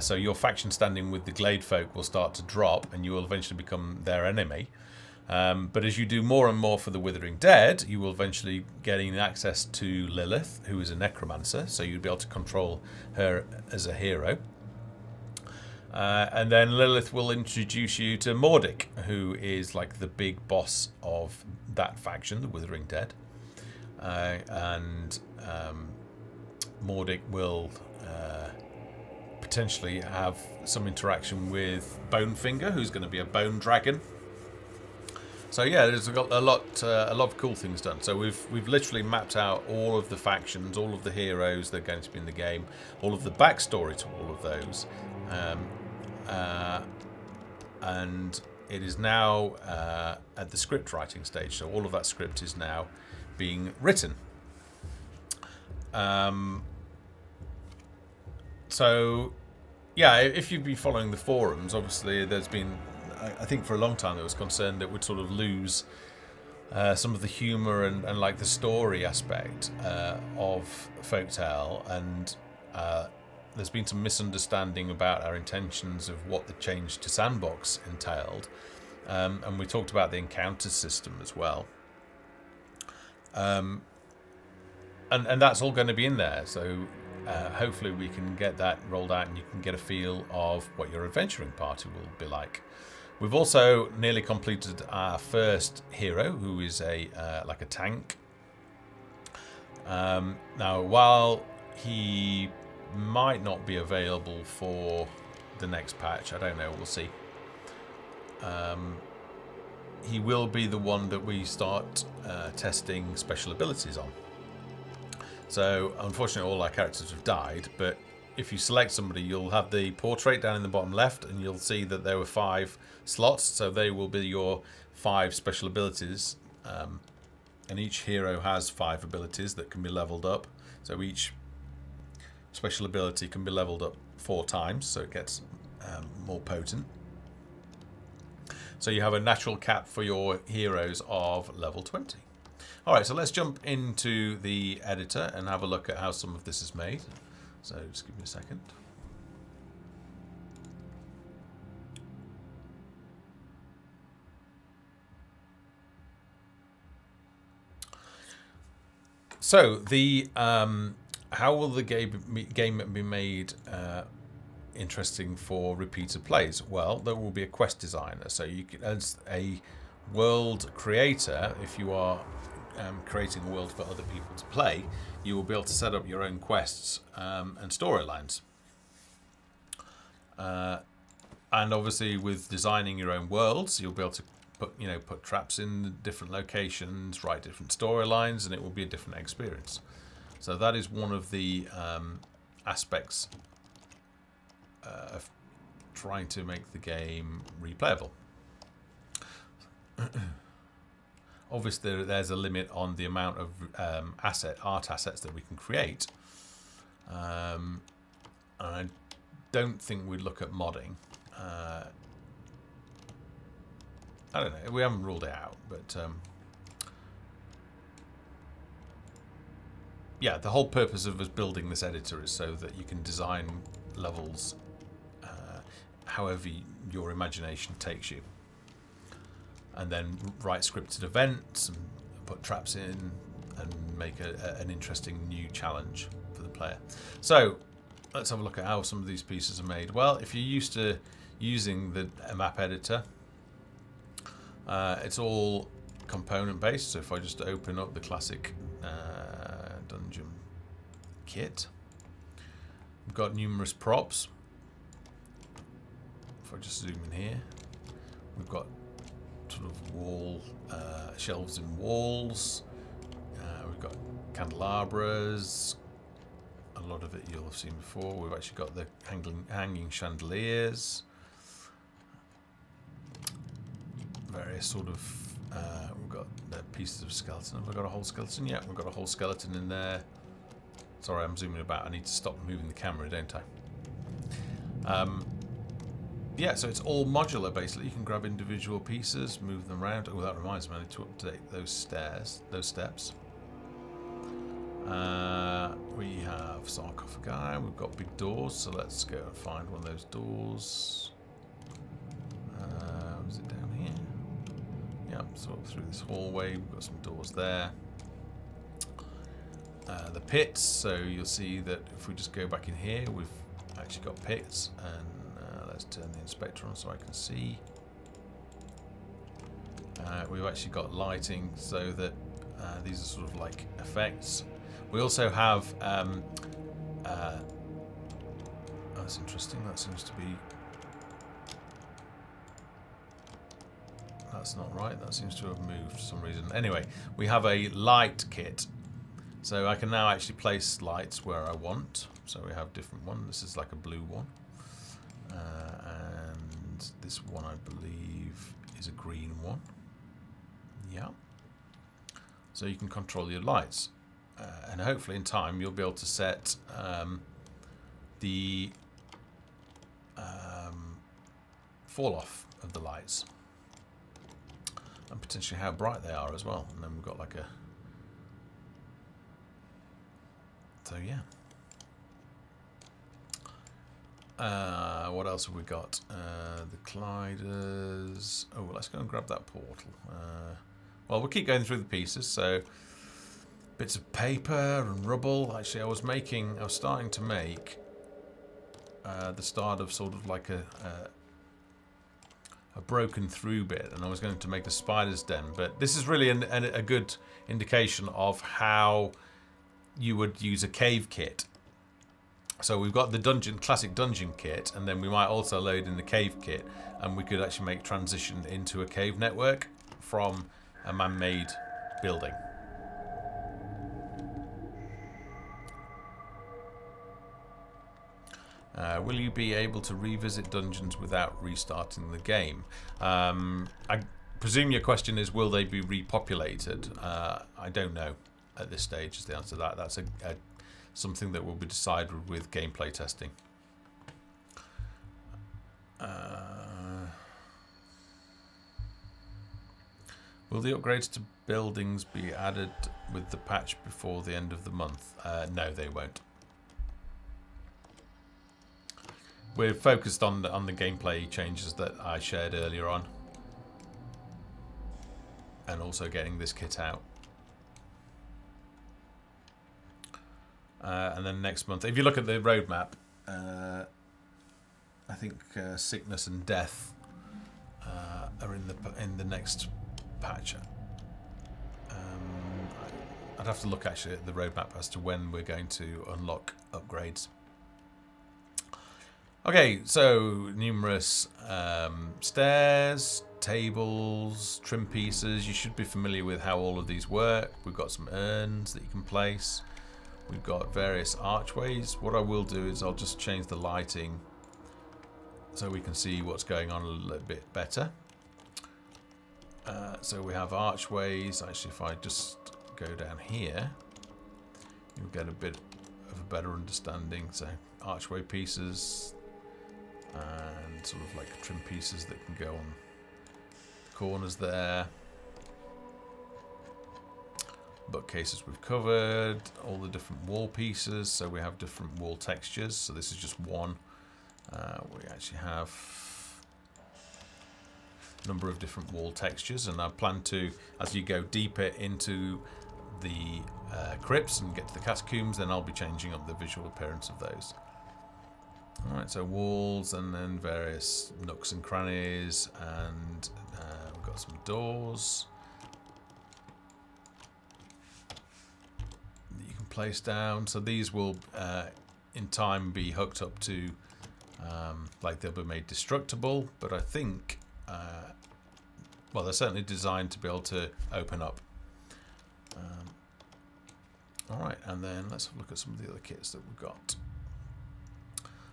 So your faction standing with the Glade folk will start to drop, and you will eventually become their enemy. But as you do more and more for the Withering Dead, you will eventually gain access to Lilith, who is a necromancer, so you'll be able to control her as a hero. And then Lilith will introduce you to Mordic, who is like the big boss of that faction, the Withering Dead. And Mordic will potentially have some interaction with Bonefinger, who's going to be a bone dragon. So yeah, there's a lot of cool things done. So we've literally mapped out all of the factions, all of the heroes that are going to be in the game, all of the backstory to all of those. And it is now at the script writing stage, so all of that script is now being written. So yeah, if you've been following the forums, obviously there's been, I think for a long time there was concern that we'd sort of lose some of the humour and like the story aspect of Folktale, and there's been some misunderstanding about our intentions of what the change to Sandbox entailed, and we talked about the encounter system as well, and that's all going to be in there, so hopefully we can get that rolled out and you can get a feel of what your adventuring party will be like. We've also nearly completed our first hero, who is like a tank. Now, while he might not be available for the next patch, I don't know, we'll see. He will be the one that we start testing special abilities on. So, unfortunately, all our characters have died, but if you select somebody, you'll have the portrait down in the bottom left, and you'll see that there were 5 slots, so they will be your 5 special abilities, and each hero has 5 abilities that can be leveled up, so each special ability can be leveled up 4 times, so it gets more potent. So you have a natural cap for your heroes of level 20. Alright, so let's jump into the editor and have a look at how some of this is made. So just give me a second. So the how will the game be made interesting for repeated plays? Well, there will be a quest designer. So you can, as a world creator, if you are creating a world for other people to play, you will be able to set up your own quests and storylines. And obviously, with designing your own worlds, you'll be able to put traps in different locations, write different storylines, and it will be a different experience. So that is one of the aspects of trying to make the game replayable. Obviously, there's a limit on the amount of art assets that we can create. And I don't think we'd look at modding. I don't know. We haven't ruled it out, but yeah, the whole purpose of us building this editor is so that you can design levels however your imagination takes you. And then write scripted events and put traps in and make an interesting new challenge for the player. So let's have a look at how some of these pieces are made. Well, if you're used to using the map editor, it's all component based. So if I just open up the classic dungeon kit, we've got numerous props. If I just zoom in here, we've got sort of wall shelves in walls. We've got candelabras. A lot of it you'll have seen before. We've actually got the hanging chandeliers. Various sort of We've got the pieces of skeleton. Have we got a whole skeleton? Yeah, we've got a whole skeleton in there. Sorry, I'm zooming about. I need to stop moving the camera, don't I? Yeah, so it's all modular, basically. You can grab individual pieces, move them around. Oh, that reminds me, I need to update those steps. We have sarcophagi. We've got big doors, so let's go and find one of those doors. Is it down here? Yeah, sort of through this hallway. We've got some doors there. The pits, so you'll see that if we just go back in here, we've actually got pits, and let's turn the inspector on so I can see. We've actually got lighting, so that these are sort of like effects. We also have that's interesting. That seems to be, that's not right. That seems to have moved for some reason. Anyway, we have a light kit. So I can now actually place lights where I want. So we have different ones. This is like a blue one. And this one, I believe, is a green one. Yeah. So you can control your lights. And hopefully in time you'll be able to set the fall off of the lights. And potentially how bright they are as well. And then we've got like a... So yeah. What else have we got? The gliders. Oh, let's go and grab that portal. Well, we'll keep going through the pieces. So bits of paper and rubble. Actually, I was starting to make the start of sort of like a broken through bit, and I was going to make a spider's den. But this is really a good indication of how you would use a cave kit. So we've got the classic dungeon kit, and then we might also load in the cave kit, and we could actually make transition into a cave network from a man-made building. Will you be able to revisit dungeons without restarting the game? I presume your question is, will they be repopulated? I don't know at this stage is the answer to that. That's something that will be decided with gameplay testing. Will the upgrades to buildings be added with the patch before the end of the month? No, they won't. We're focused on the gameplay changes that I shared earlier on, and also getting this kit out. And then next month, if you look at the roadmap, I think sickness and death are in the next patch. I'd have to look actually at the roadmap as to when we're going to unlock upgrades. Okay, so numerous stairs, tables, trim pieces. You should be familiar with how all of these work. We've got some urns that you can place. We've got various archways. What I will do is I'll just change the lighting so we can see what's going on a little bit better. So we have archways. Actually, if I just go down here, you'll get a bit of a better understanding. So archway pieces and sort of like trim pieces that can go on the corners there. Bookcases we've covered, all the different wall pieces, so we have different wall textures. So this is just one. We actually have a number of different wall textures, and I plan to, as you go deeper into the crypts and get to the catacombs, then I'll be changing up the visual appearance of those. Alright, so walls and then various nooks and crannies, and we've got some doors that you can place down. So these will in time be hooked up to, like they'll be made destructible, but I think, well, they're certainly designed to be able to open up. Alright, and then let's have a look at some of the other kits that we've got.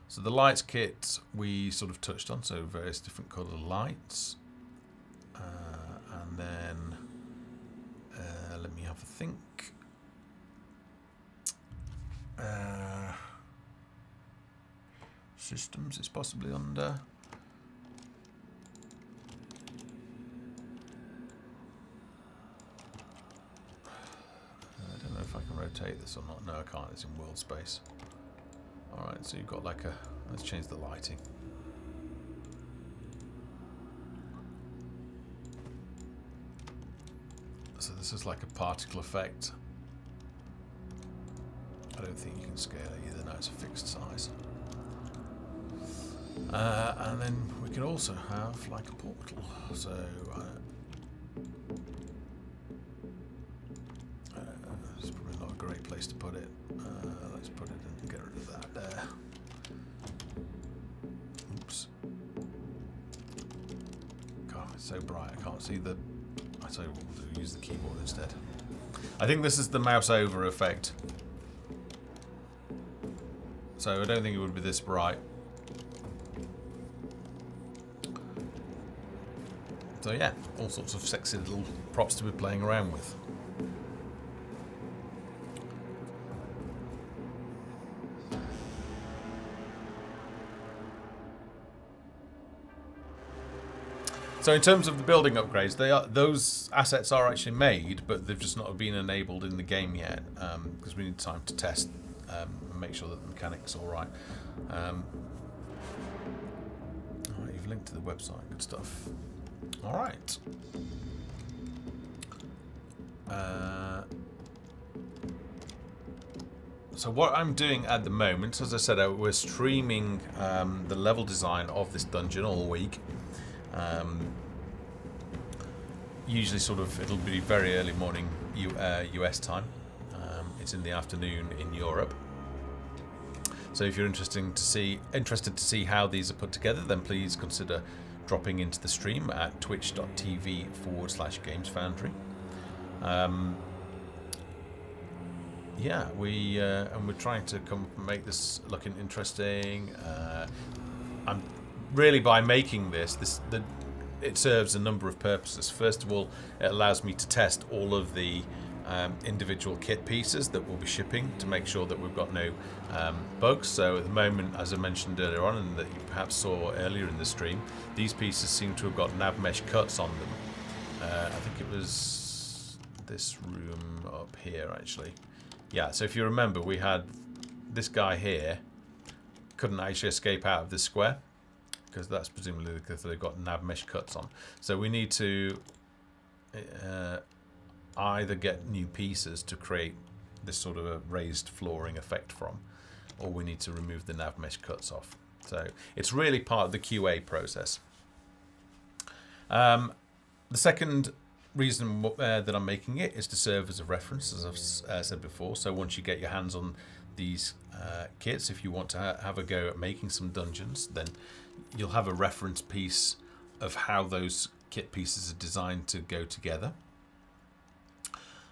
So the lights kit we sort of touched on, so various different colour lights. And then let me have a think. Systems is possibly under. I don't know if I can rotate this or not. No, I can't. It's in world space. Alright, so you've got like a... Let's change the lighting. So this is like a particle effect. I don't think you can scale it either. No, it's a fixed size. And then we can also have like a portal. So it's probably not a great place to put it. Let's put it and get rid of that there. Oops. God, it's so bright. I can't see the... I tell you what, we'll do, use the keyboard instead. I think this is the mouse over effect. So I don't think it would be this bright. So yeah, all sorts of sexy little props to be playing around with. So in terms of the building upgrades, those assets are actually made, but they've just not been enabled in the game yet, because we need time to test and make sure that the mechanics are all right. Alright, you've linked to the website, good stuff. All right. So what I'm doing at the moment, as I said, we're streaming the level design of this dungeon all week. Usually sort of, it'll be very early morning US time. It's in the afternoon in Europe. So if you're interested to see how these are put together, then please consider dropping into the stream at twitch.tv/gamesfoundry. Yeah, and we're trying to make this looking interesting. I'm really, by making this it serves a number of purposes. First of all, it allows me to test all of the individual kit pieces that we'll be shipping to make sure that we've got no bugs. So at the moment, as I mentioned earlier on, and that you perhaps saw earlier in the stream, these pieces seem to have got nav mesh cuts on them. I think it was this room up here, actually. Yeah, so if you remember, we had this guy here couldn't actually escape out of this square because that's presumably because they've got nav mesh cuts on. So we need to either get new pieces to create this sort of a raised flooring effect from, or we need to remove the nav mesh cuts off. So it's really part of the QA process. The second reason that I'm making it is to serve as a reference, as I've said before. So once you get your hands on these kits, if you want to have a go at making some dungeons, then you'll have a reference piece of how those kit pieces are designed to go together.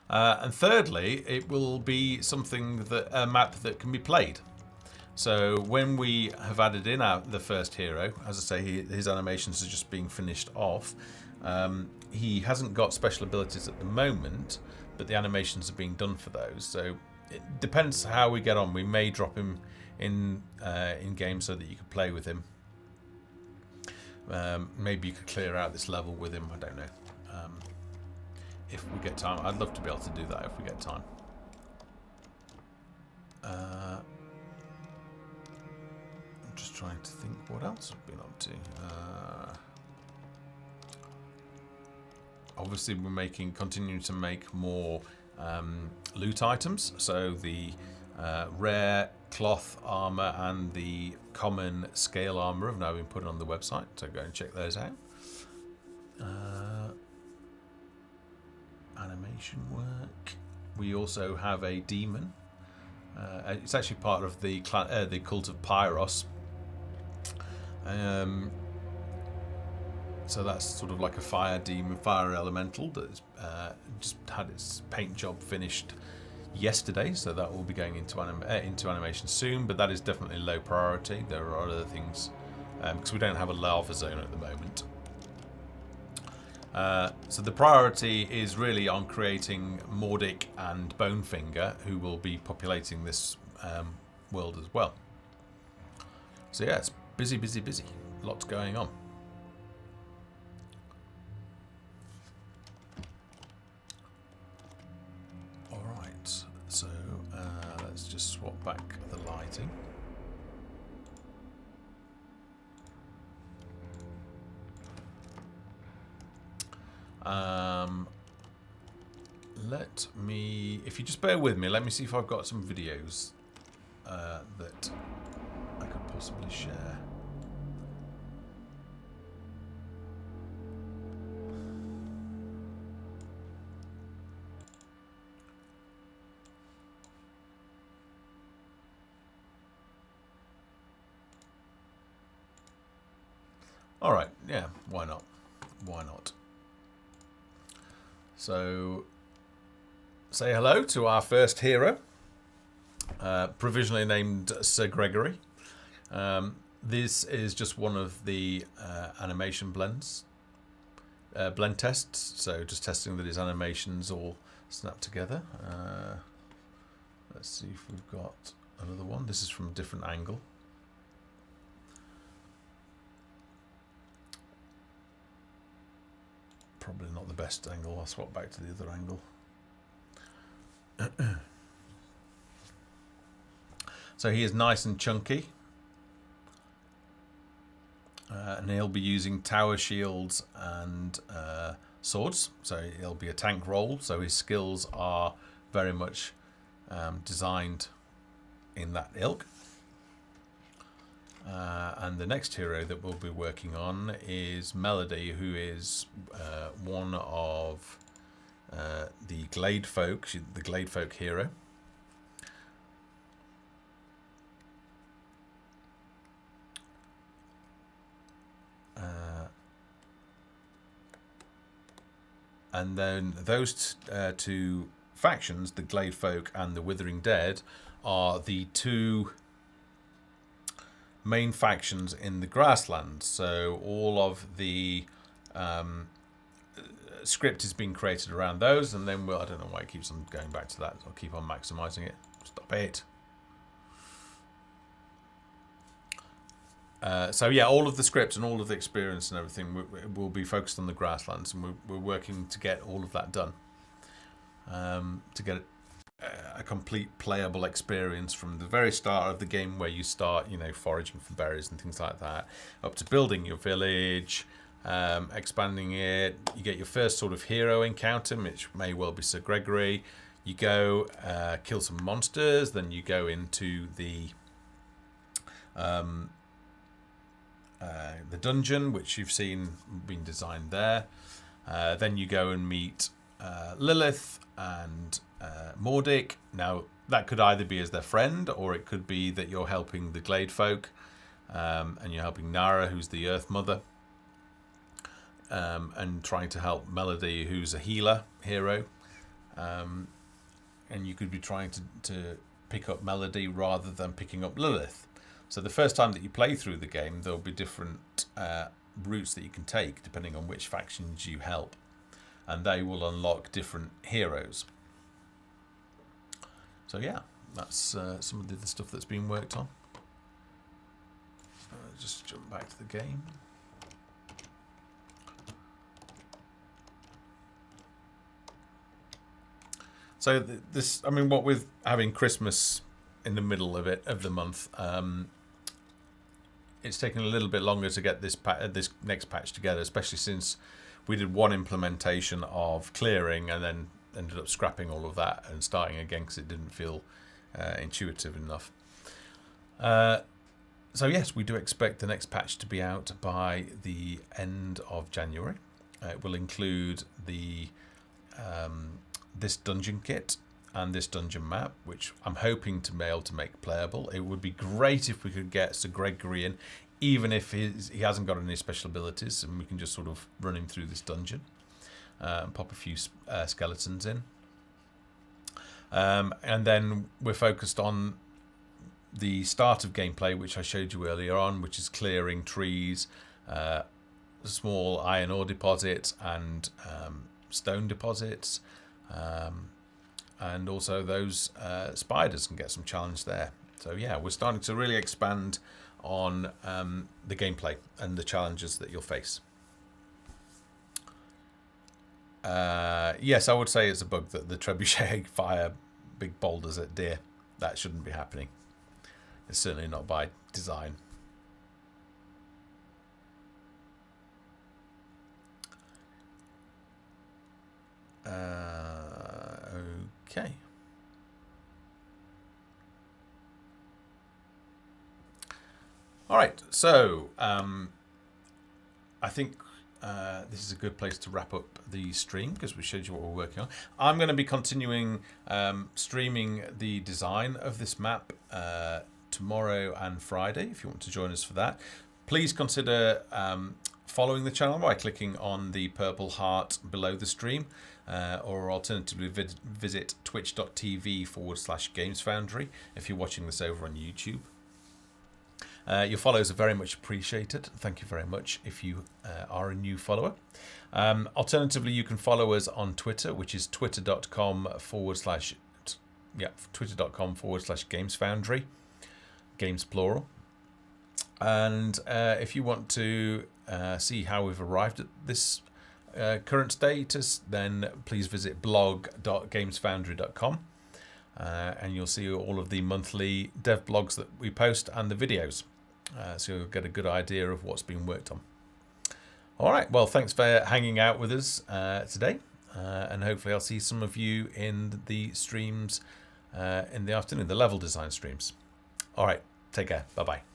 And thirdly, it will be something that a map that can be played. So when we have added in the first hero, as I say, his animations are just being finished off. He hasn't got special abilities at the moment, but the animations are being done for those. So it depends how we get on. We may drop him in game so that you can play with him. Maybe you could clear out this level with him. I don't know. If we get time, I'd love to be able to do that if we get time. I'm just trying to think what else I've been up to. Obviously, we're continuing to make more loot items. So the rare cloth armor and the common scale armor have now been put on the website. So go and check those out. Animation work. We also have a demon. It's actually part of the cult of Pyros. So that's sort of like a fire demon, fire elemental that's just had its paint job finished yesterday. So that will be going into animation soon. But that is definitely low priority. There are other things because we don't have a lava zone at the moment. So the priority is really on creating Mordic and Bonefinger, who will be populating this world as well. So yeah, it's busy, busy, busy. Lots going on. All right, so let's just swap back the lighting. Let me, if you just bear with me, let me see if I've got some videos that I could possibly share. All right, yeah, why not? Why not? So, say hello to our first hero, provisionally named Sir Gregory. This is just one of the animation blend tests, so just testing that his animations all snap together. Let's see if we've got another one. This is from a different angle. Probably not the best angle. I'll swap back to the other angle. So he is nice and chunky. And he'll be using tower shields and swords. So he'll be a tank role. So his skills are very much designed in that ilk. And the next hero that we'll be working on is Melody, who is one of the Glade folk. She's the Glade folk hero. And then those two factions, the Glade folk and the Withering Dead, are the two main factions in the grasslands. So all of the script is being created around those, and then I don't know why it keeps on going back to that. I'll keep on maximizing it. Stop it. So yeah, all of the scripts and all of the experience and everything will be focused on the grasslands, and we're working to get all of that done, to get a complete playable experience from the very start of the game, where you start, you know, foraging for berries and things like that, up to building your village, expanding it. You get your first sort of hero encounter, which may well be Sir Gregory. You go kill some monsters, then you go into the dungeon, which you've seen being designed there. Then you go and meet Lilith and Mordic. Now, that could either be as their friend, or it could be that you're helping the Glade folk, and you're helping Nara, who's the Earth Mother, and trying to help Melody, who's a healer hero. And you could be trying to pick up Melody rather than picking up Lilith. So the first time that you play through the game, there'll be different routes that you can take depending on which factions you help, and they will unlock different heroes. So yeah, that's some of the stuff that's been worked on. Just jump back to the game. So this, I mean, what with having Christmas in the middle of the month, it's taken a little bit longer to get this next patch together, especially since we did one implementation of clearing and then ended up scrapping all of that and starting again because it didn't feel intuitive enough. So yes, we do expect the next patch to be out by the end of January. It will include the this dungeon kit and this dungeon map, which I'm hoping to be able to make playable. It would be great if we could get Sir Gregory in, even if he hasn't got any special abilities, and we can just sort of run him through this dungeon and pop a few skeletons in. And then we're focused on the start of gameplay, which I showed you earlier on, which is clearing trees, small iron ore deposits and stone deposits, and also those spiders can get some challenge there. So yeah, we're starting to really expand on the gameplay and the challenges that you'll face. Yes, I would say it's a bug that the trebuchet fire big boulders at deer. That shouldn't be happening. It's certainly not by design. Okay. All right, so I think this is a good place to wrap up the stream because we showed you what we're working on. I'm going to be continuing streaming the design of this map tomorrow and Friday if you want to join us for that. Please consider following the channel by clicking on the purple heart below the stream, or alternatively visit twitch.tv/gamesfoundry if you're watching this over on YouTube. Your follows are very much appreciated. Thank you very much if you are a new follower. Alternatively, you can follow us on Twitter, which is twitter.com/gamesfoundry, games plural. And if you want to see how we've arrived at this current status, then please visit blog.gamesfoundry.com. And you'll see all of the monthly dev blogs that we post and the videos. So you'll get a good idea of what's been worked on. All right, well, thanks for hanging out with us today. And hopefully I'll see some of you in the streams in the afternoon, the level design streams. All right, take care. Bye-bye.